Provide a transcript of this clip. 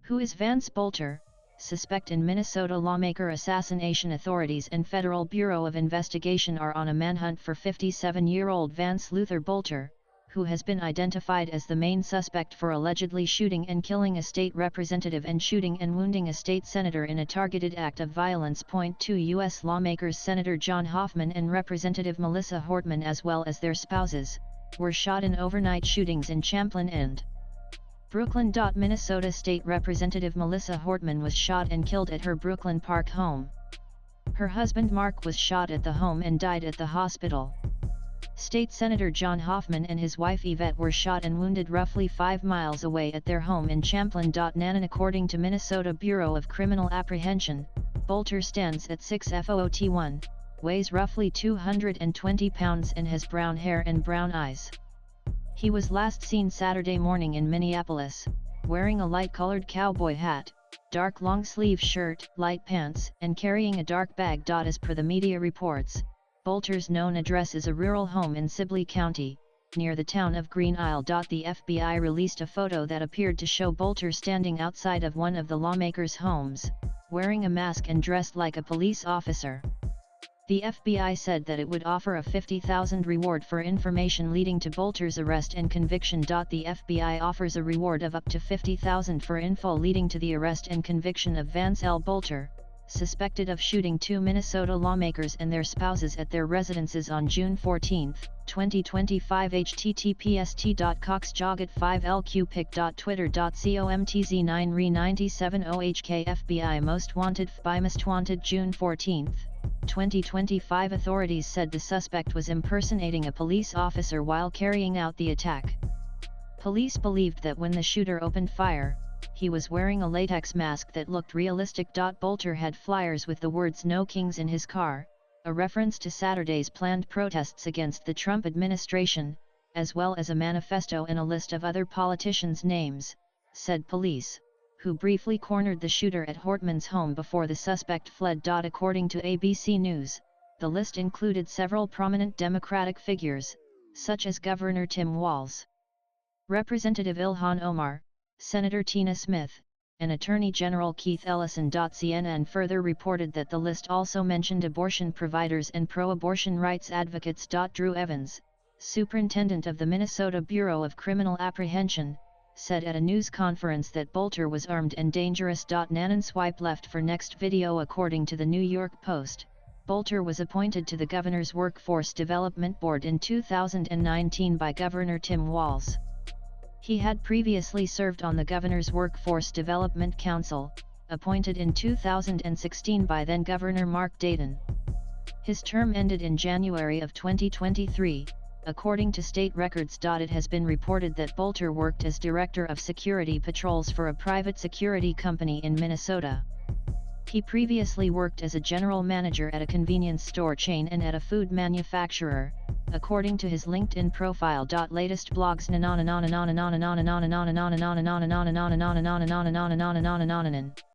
Who is Vance Boelter, suspect in Minnesota lawmaker assassination? Authorities and Federal Bureau of Investigation are on a manhunt for 57-year-old Vance Luther Boelter, who has been identified as the main suspect for allegedly shooting and killing a state representative and shooting and wounding a state senator in a targeted act of violence. Two U.S. lawmakers Senator John Hoffman and Representative Melissa Hortman, as well as their spouses, were shot in overnight shootings in Champlin and Brooklyn. Minnesota State Representative Melissa Hortman was shot and killed at her Brooklyn Park home. Her husband Mark was shot at the home and died at the hospital. State Senator John Hoffman and his wife Yvette were shot and wounded roughly 5 miles away at their home in Champlin. Nanan. According to Minnesota Bureau of Criminal Apprehension, Boelter stands at 6'1", weighs roughly 220 pounds and has brown hair and brown eyes. He was last seen Saturday morning in Minneapolis, wearing a light-colored cowboy hat, dark long-sleeve shirt, light pants, and carrying a dark bag. As per the media reports, Boelter's known address is a rural home in Sibley County, near the town of Green Isle. The FBI released a photo that appeared to show Boelter standing outside of one of the lawmakers' homes, wearing a mask and dressed like a police officer. The FBI said that it would offer a $50,000 reward for information leading to Boelter's arrest and conviction. The FBI offers a reward of up to $50,000 for info leading to the arrest and conviction of Vance L. Boelter, suspected of shooting 2 Minnesota lawmakers and their spouses at their residences on June 14, 2025. https://joggett5lqpic.twitter.com/comtz9re97ohk FBI Most Wanted by Most Wanted June 14, 2025. Authorities said the suspect was impersonating a police officer while carrying out the attack. Police believed that when the shooter opened fire, he was wearing a latex mask that looked realistic. Boelter had flyers with the words "No Kings" in his car, a reference to Saturday's planned protests against the Trump administration, as well as a manifesto and a list of other politicians' names, said police, who briefly cornered the shooter at Hortman's home before the suspect fled. According to ABC News, the list included several prominent Democratic figures, such as Governor Tim Walz, Representative Ilhan Omar, Senator Tina Smith, and Attorney General Keith Ellison. CNN further reported that the list also mentioned abortion providers and pro-abortion rights advocates. Drew Evans, superintendent of the Minnesota Bureau of Criminal Apprehension, said at a news conference that Boelter was armed and dangerous. Nanan. Swipe left for next video. According to the New York Post, Boelter was appointed to the Governor's Workforce Development Board in 2019 by Governor Tim Walz. He had previously served on the Governor's Workforce Development Council, appointed in 2016 by then-Governor Mark Dayton. His term ended in January of 2023, according to state records. It has been reported that Boelter worked as Director of Security Patrols for a private security company in Minnesota. He previously worked as a general manager at a convenience store chain and at a food manufacturer, according to his LinkedIn profile. Latest blogs.